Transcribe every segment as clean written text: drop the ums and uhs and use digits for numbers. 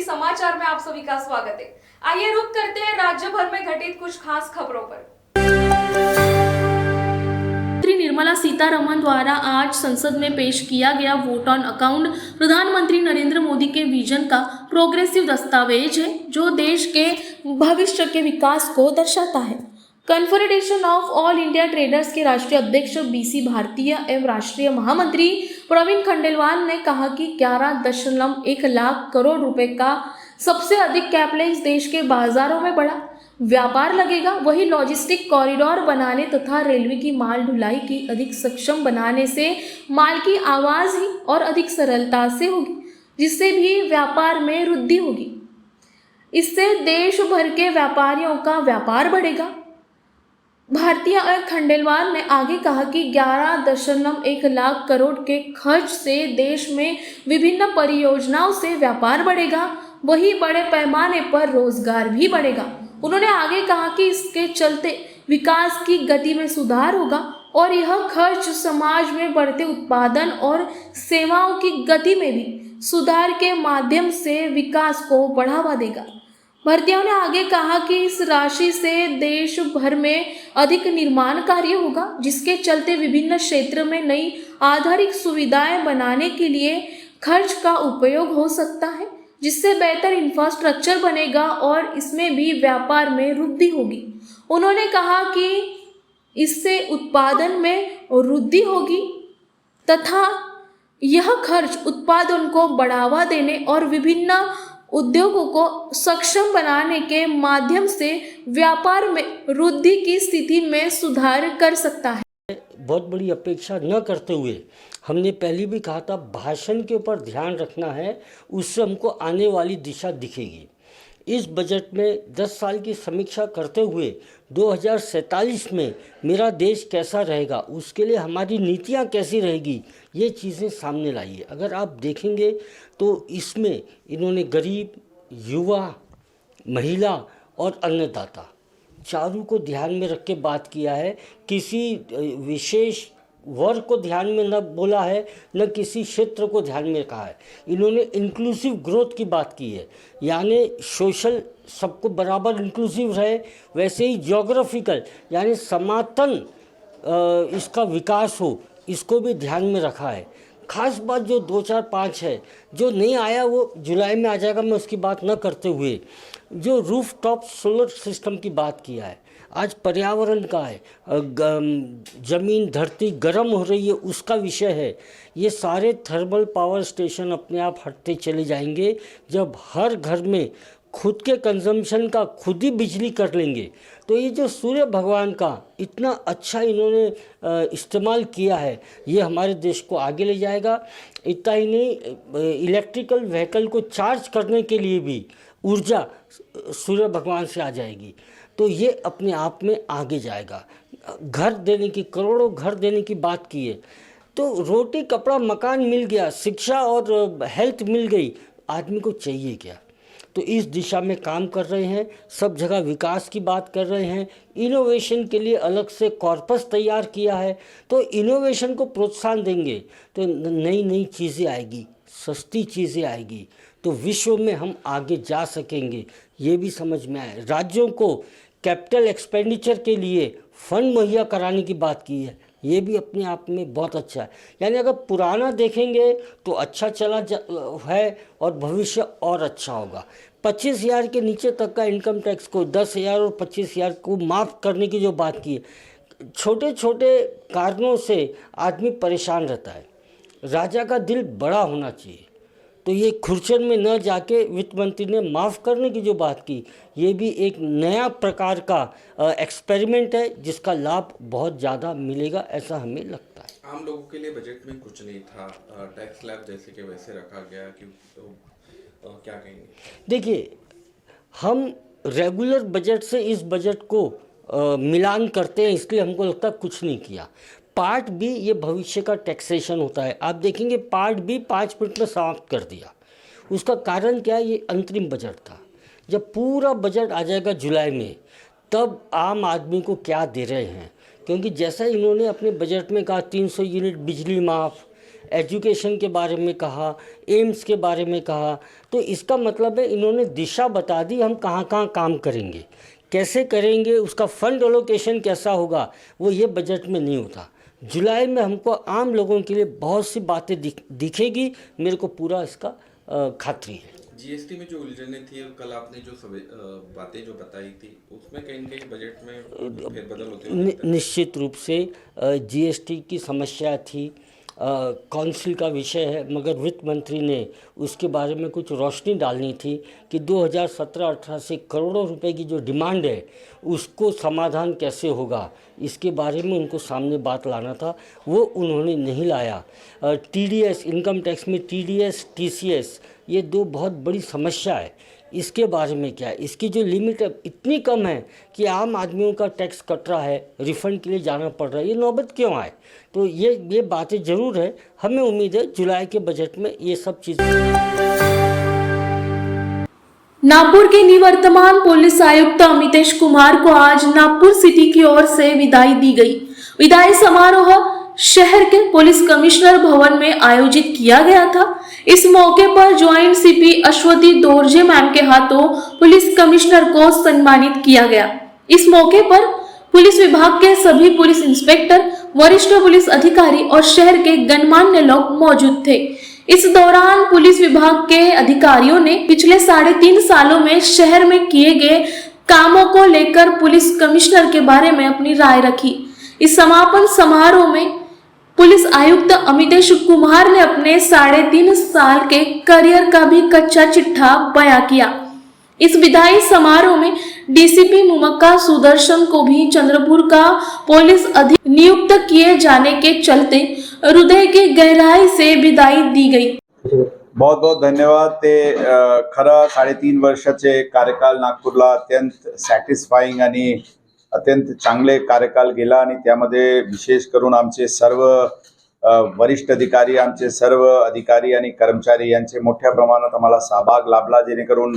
समाचार में आप सभी का स्वागत है। आइए रुक करते हैं राज्य भर में घटित कुछ खास खबरों पर। मंत्री निर्मला सीतारमण द्वारा आज संसद में पेश किया गया वोट ऑन अकाउंट प्रधानमंत्री नरेंद्र मोदी के विजन का प्रोग्रेसिव दस्तावेज है जो देश के भविष्य के विकास को दर्शाता है। Confederation of all India traders के राष्ट्रीय अध्यक्ष बीसी भारतीय एवं राष्ट्रीय महामंत्री प्रवीण खंडेलवाल ने कहा कि 11.1 लाख करोड़ रुपए का सबसे अधिक कैपिटलाइज देश के बाजारों में बड़ा व्यापार लगेगा। वही लॉजिस्टिक कॉरिडोर बनाने तथा रेलवे की माल ढुलाई की अधिक सक्षम बनाने से माल की आवाज ही और अधिक सरलता से होगी, जिससे भी व्यापार में वृद्धि होगी। इससे देश भर के व्यापारियों का व्यापार बढ़ेगा। भारतीय खंडेलवाल ने आगे कहा कि 11.1 लाख करोड़ के खर्च से देश में विभिन्न परियोजनाओं से व्यापार बढ़ेगा, वही बड़े पैमाने पर रोजगार भी बढ़ेगा। उन्होंने आगे कहा कि इसके चलते विकास की गति में सुधार होगा और यह खर्च समाज में बढ़ते उत्पादन और सेवाओं की गति में भी सुधार के माध्यम से विकास को बढ़ावा देगा। भारतीयों ने आगे कहा कि इस राशि से देश भर में अधिक निर्माण कार्य होगा, जिसके चलते विभिन्न क्षेत्र में नई आधारिक सुविधाएं बनाने के लिए खर्च का उपयोग हो सकता है, जिससे बेहतर इंफ्रास्ट्रक्चर बनेगा और इसमें भी व्यापार में वृद्धि होगी। उन्होंने कहा कि इससे उत्पादन में वृद्धि होगी तथा यह खर्च उत्पादन को बढ़ावा देने और विभिन्न उद्योगों को सक्षम बनाने के माध्यम से व्यापार में वृद्धि की स्थिति में सुधार कर सकता है। बहुत बड़ी अपेक्षा न करते हुए हमने पहले भी कहा था भाषण के ऊपर ध्यान रखना है, उससे हमको आने वाली दिशा दिखेगी। इस बजट में 10 साल की समीक्षा करते हुए 2047 में मेरा देश कैसा रहेगा, उसके लिए हमारी नीतियाँ कैसी रहेगी, ये चीज़ें सामने लाई है। अगर आप देखेंगे तो इसमें इन्होंने गरीब, युवा, महिला और अन्नदाता चारों को ध्यान में रख के बात किया है। किसी विशेष वर्ग को ध्यान में न बोला है, न किसी क्षेत्र को ध्यान में कहा है। इन्होंने इंक्लूसिव ग्रोथ की बात की है, यानी सोशल सबको बराबर इंक्लूसिव रहे, वैसे ही ज्योग्राफिकल यानी समातन इसका विकास हो, इसको भी ध्यान में रखा है। खास बात जो 2, 4, 5 है, जो नहीं आया वो जुलाई में आ जाएगा, मैं उसकी बात न करते हुए जो रूफ टॉप सोलर सिस्टम की बात किया है, आज पर्यावरण का है, ज़मीन धरती गर्म हो रही है उसका विषय है। ये सारे थर्मल पावर स्टेशन अपने आप हटते चले जाएंगे जब हर घर में खुद के कंजम्पशन का खुद ही बिजली कर लेंगे। तो ये जो सूर्य भगवान का इतना अच्छा इन्होंने इस्तेमाल किया है, ये हमारे देश को आगे ले जाएगा। इतना ही नहीं, इलेक्ट्रिकल व्हीकल को चार्ज करने के लिए भी ऊर्जा सूर्य भगवान से आ जाएगी, तो ये अपने आप में आगे जाएगा। घर देने की, करोड़ों घर देने की बात की है, तो रोटी कपड़ा मकान मिल गया, शिक्षा और हेल्थ मिल गई, आदमी को चाहिए क्या। तो इस दिशा में काम कर रहे हैं, सब जगह विकास की बात कर रहे हैं। इनोवेशन के लिए अलग से कॉर्पस तैयार किया है, तो इनोवेशन को प्रोत्साहन देंगे तो नई नई चीज़ें आएगी, सस्ती चीज़ें आएगी, तो विश्व में हम आगे जा सकेंगे। ये भी समझ में आए। राज्यों को कैपिटल एक्सपेंडिचर के लिए फंड मुहैया कराने की बात की है, ये भी अपने आप में बहुत अच्छा है। यानी अगर पुराना देखेंगे तो अच्छा चला है और भविष्य और अच्छा होगा। 25,000 के नीचे तक का इनकम टैक्स को 10,000 और 25,000 को माफ़ करने की जो बात की है, छोटे छोटे कारणों से आदमी परेशान रहता है। राजा का दिल बड़ा होना चाहिए, तो ये खुरचन में न जाके वित्त मंत्री ने माफ़ करने की जो बात की, ये भी एक नया प्रकार का एक्सपेरिमेंट है जिसका लाभ बहुत ज़्यादा मिलेगा, ऐसा हमें लगता है। आम लोगों के लिए बजट में कुछ नहीं था, टैक्स स्लैब जैसे कि वैसे रखा गया कि क्या कहेंगे? देखिए, हम रेगुलर बजट से इस बजट को मिलान करते हैं, इसलिए हमको लगता है कुछ नहीं किया। पार्ट बी ये भविष्य का टैक्सेशन होता है, आप देखेंगे पार्ट बी 5 मिनट में समाप्त कर दिया। उसका कारण क्या है, ये अंतरिम बजट था। जब पूरा बजट आ जाएगा जुलाई में, तब आम आदमी को क्या दे रहे हैं, क्योंकि जैसा इन्होंने अपने बजट में कहा 300 यूनिट बिजली माफ़, एजुकेशन के बारे में कहा, एम्स के बारे में कहा, तो इसका मतलब है इन्होंने दिशा बता दी हम कहाँ कहाँ काम करेंगे, कैसे करेंगे, उसका फंड एलोकेशन कैसा होगा, वो ये बजट में नहीं होता। जुलाई में हमको आम लोगों के लिए बहुत सी बातें दिखेगी, मेरे को पूरा इसका खातरी है। जीएसटी में जो उलझने थी और कल आपने जो बातें जो बताई थी, उसमें कहीं न कहीं बजट में फेरबदल होते हुए निश्चित रूप से जीएसटी की समस्या थी, काउंसिल का विषय है, मगर वित्त मंत्री ने उसके बारे में कुछ रोशनी डालनी थी कि 2017-18 से करोड़ों रुपए की जो डिमांड है उसको समाधान कैसे होगा, इसके बारे में उनको सामने बात लाना था, वो उन्होंने नहीं लाया। टीडीएस, इनकम टैक्स में टीडीएस, टीसीएस, ये दो बहुत बड़ी समस्या है। इसके बारे में क्या है, इसकी जो लिमिट है इतनी कम है कि आम आदमियों का टैक्स कट रहा है, रिफंड के लिए जाना पड़ रहा है, ये नौबत क्यों आए। तो ये बातें ज़रूर है, हमें उम्मीद है जुलाई के बजट में ये सब चीज़ें। नागपुर के निवर्तमान पुलिस आयुक्त अमितेश कुमार को आज नागपुर सिटी की ओर से विदाई दी गई। विदाई समारोह शहर के पुलिस कमिश्नर भवन में आयोजित किया गया था। इस मौके पर joint CP Ashwathi Dorje ma'am के हाथों पुलिस कमिश्नर को सम्मानित किया गया। इस मौके पर पुलिस विभाग के सभी पुलिस इंस्पेक्टर, वरिष्ठ पुलिस अधिकारी और शहर के गणमान्य लोग मौजूद थे। इस दौरान पुलिस विभाग के अधिकारियों ने पिछले 3.5 सालों में शहर में किए गए कामों को लेकर पुलिस कमिश्नर के बारे में अपनी राय रखी। इस समापन समारोह में पुलिस आयुक्त अमितेश कुमार ने अपने 3.5 साल के करियर का भी कच्चा चिट्ठा बयां किया। इस विदाई समारोह में डीसीपी मुमक्का सुदर्शन को भी चंद्रपुर का पुलिस अधीक्षक नियुक्त किए जाने के चलते हृदय की गहराई से विदाई दी गई। बहुत बहुत धन्यवाद। ते खरं 3.5 वर्षाचे कार्यकाल नागपूरला अत्यंत सॅटिस्फाईंग आणि अत्यंत चांगले कार्यकाल गेला आणि त्यामध्ये विशेष करून आमचे सर्व वरिष्ठ अधिकारी, आमचे सर्व अधिकारी आणि कर्मचारी यांचे मोठ्या प्रमाणात आम्हाला सहभाग लाभला, जेणेकरून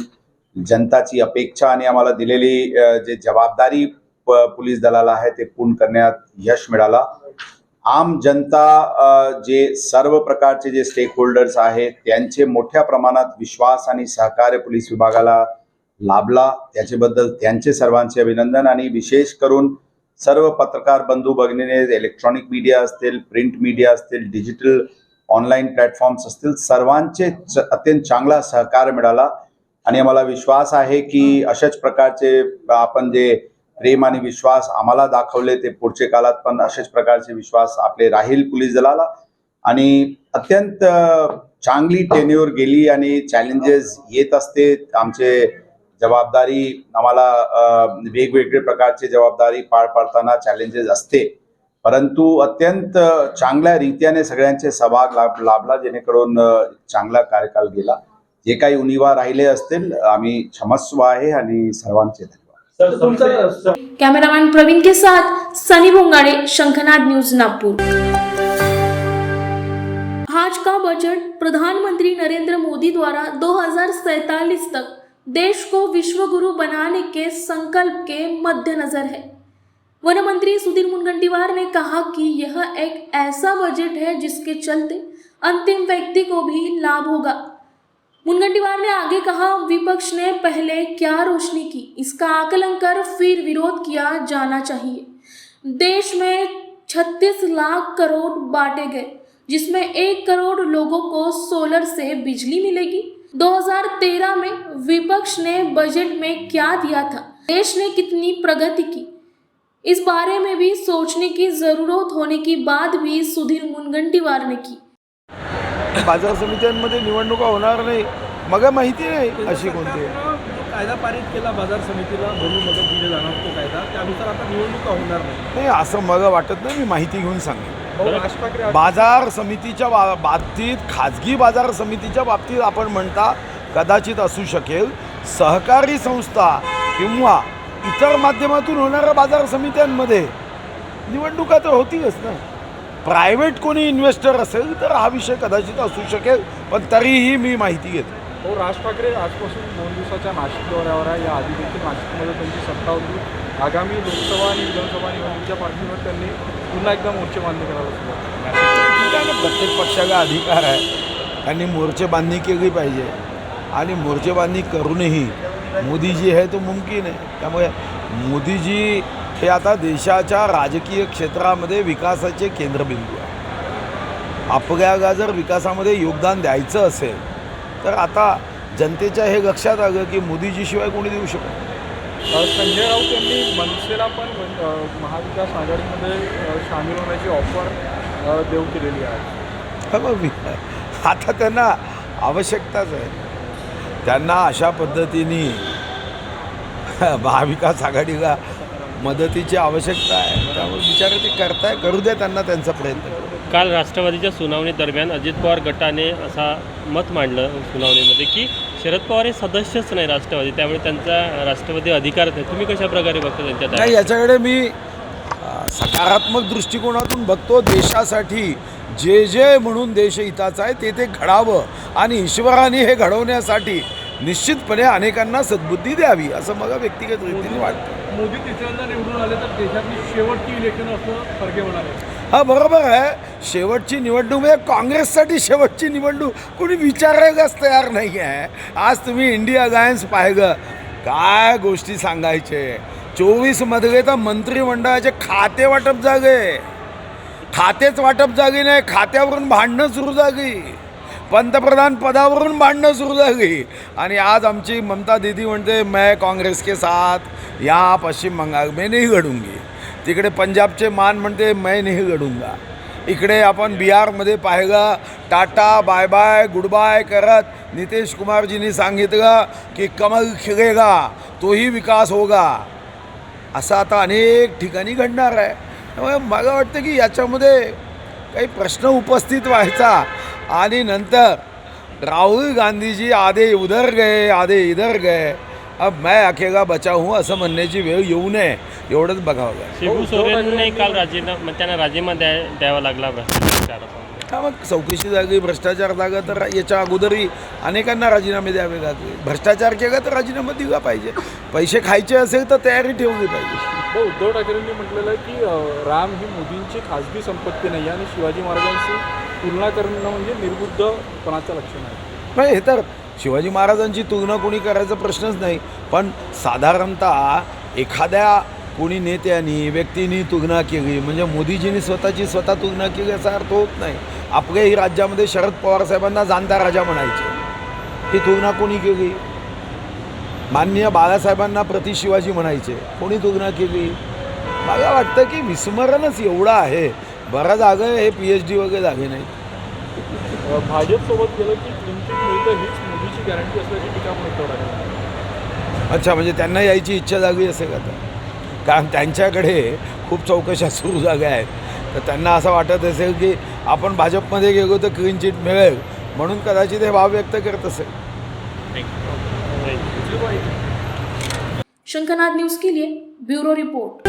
जनताची अपेक्षा आणि आम्हाला दिलेली जे जबाबदारी पोलीस दलाला आहे ते पूर्ण करण्यात यश मिळाला। आम जनता, जे सर्व प्रकारचे जे स्टेक होल्डर्स आहेत त्यांचे मोठ्या प्रमाणात विश्वास आणि सहकार्य पोलीस विभागाला लाभला, त्याच्याबद्दल त्यांचे सर्वांचे अभिनंदन। आणि विशेष करून सर्व पत्रकार बंधू भगिनीने, इलेक्ट्रॉनिक मीडिया असतील, प्रिंट मीडिया असतील, डिजिटल ऑनलाईन प्लॅटफॉर्म्स असतील, सर्वांचे अत्यंत चांगला सहकार्य मिळाला आणि आम्हाला विश्वास आहे की अशाच प्रकारचे आपण जे प्रेम आणि विश्वास आम्हाला दाखवले ते पुढच्या काळात पण अशाच प्रकारचे विश्वास आपले राहील पोलीस दलाला। आणि अत्यंत चांगली टेन्युअर गेली आणि चॅलेंजेस येत असते। आमचे जबाबदारी, आम्हाला वेगवेगळे प्रकारचे जबाबदारी पार पाडताना चॅलेंजेस असते, परंतु अत्यंत चांगल्या रीतीने सगळ्यांचे सहभाग लाभला, जेणेकरून चांगला कार्यकाल गेला। जे काही उणिवा राहिले असतील आम्ही क्षमस्व आहे आणि सर्वांचे धन्यवाद। कैमरामैन प्रवीण के साथ सनी बोंगाड़े, शंखनाद न्यूज, नागपुर। आज का बजट प्रधानमंत्री नरेंद्र मोदी द्वारा 2047 तक देश को विश्व गुरु बनाने के संकल्प के मद्देनजर है। वन मंत्री सुधीर मुनगंटीवार ने कहा कि यह एक ऐसा बजट है जिसके चलते अंतिम व्यक्ति को भी लाभ होगा। मुनगंटीवार ने आगे कहा, विपक्ष ने पहले क्या रोशनी की, इसका आकलन कर फिर विरोध किया जाना चाहिए। देश में 36 लाख करोड़ बांटे गए, जिसमें 1 करोड़ लोगों को सोलर से बिजली मिलेगी। 2013 में विपक्ष ने बजट में क्या दिया था, देश ने कितनी प्रगति की, इस बारे में भी सोचने की जरूरत होने की बात भी सुधीर मुनगंटीवार ने की। बाजार समित्यांमध्ये निवडणुका होणार नाही, मग माहिती नाही अशी कोणती कायदा पारित केला बाजार समितीला, भरून मदत दिली जाणार तो कायदा, त्यानुसार आता निवडणुका होणार नाही असं मला वाटत नाही। मी माहिती घेऊन सांगेन। बाजार समितीच्या बाबतीत, खाजगी बाजार समितीच्या बाबतीत आपण म्हणता कदाचित असू शकेल, सहकारी संस्था किंवा इतर माध्यमातून होणाऱ्या बाजार समित्यांमध्ये निवडणुका तर होतीच ना। प्रायव्हेट कोणी इन्व्हेस्टर असेल तर हा विषय कदाचित असू शकेल, पण तरीही मी माहिती घेतो। हो, राज ठाकरे आजपासून 2 दिवसाच्या नाशिक दौऱ्यावर आहे. या आधी देखील नाशिकमध्ये त्यांची सत्ता होती. आगामी लोकसभा आणि विधानसभा निवडणुकीच्या पार्श्वभूमीवर त्यांनी पुन्हा एकदा मोर्चेबांधणी करायला सुरुवात केली. ठीक आहे ना, प्रत्येक पक्षाचा अधिकार आहे, त्यांनी मोर्चेबांधणी केली पाहिजे आणि मोर्चेबांधणी करूनही मोदीजी आहे तो मुमकिन आहे. त्यामुळे मोदीजी हे आता देशाच्या राजकीय क्षेत्रामध्ये विकासाचे केंद्रबिंदू आहे. आपल्याला जर विकासामध्ये योगदान द्यायचं असेल तर आता जनतेच्या हे लक्षात आलं की मोदीजीशिवाय कोणी देऊ शकत नाही. संजय राऊत यांनी मनसेला पण महाविकास आघाडीमध्ये सामील होण्याची ऑफर देऊ केलेली आहे. आता त्यांना आवश्यकताच आहे, त्यांना अशा पद्धतीने महाविकास आघाडीला मदतीची आवश्यकता आहे. त्यामुळे बिचारे ते करताय, करू द्या त्यांना त्यांचा प्रयत्न. काल राष्ट्रवादीच्या सुनावणी दरम्यान अजित पवार गटाने असा मत मांडलं सुनावणीमध्ये की शरद पवार हे सदस्यच नाही राष्ट्रवादी, त्यामुळे त्यांचा राष्ट्रवादी अधिकारच आहे. तुम्ही कशा प्रकारे बघता त्यांच्या नाही, याच्याकडे मी सकारात्मक दृष्टिकोनातून बघतो. देशासाठी जे जे म्हणून देशहिताचं आहे ते ते घडावं आणि ईश्वराने हे घडवण्यासाठी निश्चितपणे अनेकांना सद्बुद्धी द्यावी असं मला व्यक्तिगत रीतीने वाटतं. मोदी तिसऱ्यांदा निवडून आले तर देशातली शेवटची इलेक्शन असं फरके होणार आहे. हा बरोबर आहे, शेवटची निवडणूक म्हणजे काँग्रेससाठी शेवटची निवडणूक कोणी विचारायलाच तयार नाही आहे. आज तुम्ही इंडिया अलायन्स पाहिलं, काय गोष्टी सांगायचे. 24मध्ये तर मंत्रिमंडळाचे खाते वाटप झाले, खातेच वाटप झाली नाही, खात्यावरून भांडणं सुरू झाली, पंतप्रधान पदावरून भांडणं सुरू झाली. आणि आज आमची ममता दीदी म्हणते मैं काँग्रेस के साथ यहाँ पश्चिम बंगाल में नहीं लढूंगी. तिकडे पंजाबचे मान म्हणते मैं नहीं लढूंगा. इकडे आपण बिहारमध्ये पाहिलं, tata bye bye goodbye करत नितीश कुमारजींनी सांगितलं की कमल खिलेगा तोही विकास होगा. असं आता अनेक ठिकाणी घडणार आहे. त्यामुळे मला वाटतं की याच्यामध्ये काही प्रश्न उपस्थित व्हायचा आणि नंतर राहुल गांधीजी आधे उधर गए आधे इधर गए, अब मैं अकेला बचा हूँ असं म्हणण्याची वेळ येऊ नये एवढंच बघावं लागेल. शिबू सोरेनने काल त्यांना राजीनामा द्यावा लागला भ्रष्टाचाराचा. हा, मग चौकशी झाली, भ्रष्टाचार झाला तर याच्या अगोदरही अनेकांना राजीनामे द्यावे लागले. भ्रष्टाचार केला तर राजीनामा दिला पाहिजे. पैसे खायचे असेल तर तयारी ठेवली पाहिजे. उद्धव ठाकरेंनी म्हटलेलं आहे की राम ही मोदींची खाजगी संपत्ती नाही आणि शिवाजी महाराजांशी तुलना करणं म्हणजे निर्बुद्धपणाचं लक्षण आहे. नाही, हे तर शिवाजी महाराजांची तुलना कोणी करायचा प्रश्नच नाही. पण साधारणतः एखाद्या कोणी नेत्यांनी व्यक्तींनी तुलना केली म्हणजे मोदीजींनी स्वतःची तुलना केली याचा अर्थ होत नाही. आपल्याही राज्यामध्ये शरद पवार साहेबांना जाणता राजा म्हणायचे, ही तुलना कोणी केली? माननीय बाळासाहेबांना प्रति शिवाजी म्हणायचे, कोणी तुलना केली? मला वाटतं की विस्मरणच एवढं आहे. बरं जागं हे PhD वगैरे जागे नाही. भाजपसोबत गेलं की क्लीन मिळतं हीच मोदीची गॅरंटी असल्याची टीका पण उद्धव ठाकरे. अच्छा, म्हणजे त्यांना यायची इच्छा झाली असेल आता, कारण त्यांच्याकडे खूप चौकशा सुरू झाल्या आहेत. तर त्यांना असं वाटत असेल की आपण भाजपमध्ये गेलो तर क्लीन चिट मिळेल म्हणून कदाचित हे भाव व्यक्त करत असेल. शंखनाद न्यूज के लिए ब्यूरो रिपोर्ट।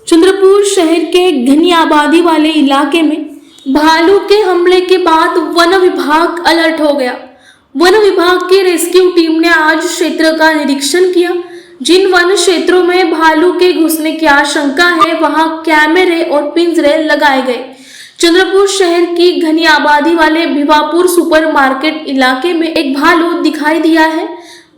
चंद्रपुर शहर के घनी आबादी वाले इलाके में भालू के हमले के बाद वन विभाग अलर्ट हो गया। वन विभाग की रेस्क्यू टीम ने आज क्षेत्र का निरीक्षण किया। जिन वन क्षेत्रों में भालू के घुसने की आशंका है वहां कैमरे और पिंजरे लगाए गए। चंद्रपुर शहर की घनी आबादी वाले भिवापुर सुपरमार्केट इलाके में एक भालू दिखाई दिया है।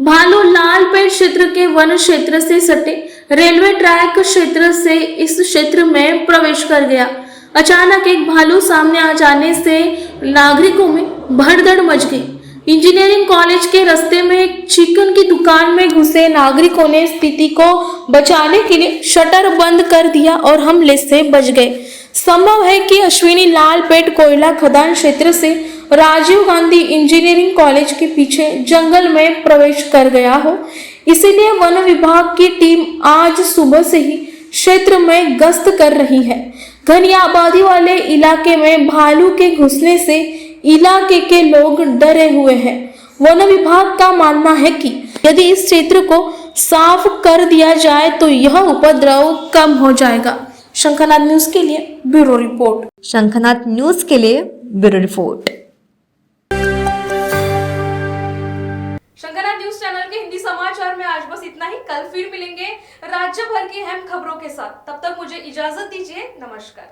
भालू लालपेट क्षेत्र के वन क्षेत्र से सटे रेलवे ट्रैक क्षेत्र से इस क्षेत्र में प्रवेश कर गया। अचानक एक भालू सामने आ जाने से नागरिकों में भगदड़ मच गई। इंजीनियरिंग कॉलेज के रास्ते में एक चिकन की दुकान में घुसे नागरिकों ने स्थिति को बचाने के लिए शटर बंद कर दिया और हमले से बच गए। संभव है कि अश्विनी लालपेट कोयला खदान क्षेत्र से राजीव गांधी इंजीनियरिंग कॉलेज के पीछे जंगल में प्रवेश कर गया हो, इसीलिए वन विभाग की टीम आज सुबह से ही क्षेत्र में गश्त कर रही है। घनी आबादी वाले इलाके में भालू के घुसने से इलाके के लोग डरे हुए हैं। वन विभाग का मानना है कि यदि इस क्षेत्र को साफ कर दिया जाए तो यह उपद्रव कम हो जाएगा। शंखनाद न्यूज के लिए ब्यूरो रिपोर्ट। शंखनाद न्यूज के लिए ब्यूरो रिपोर्ट। न्यूज चैनल के हिंदी समाचार में आज बस इतना ही। कल फिर मिलेंगे राज्य भर की अहम खबरों के साथ। तब तक मुझे इजाजत दीजिए। नमस्कार।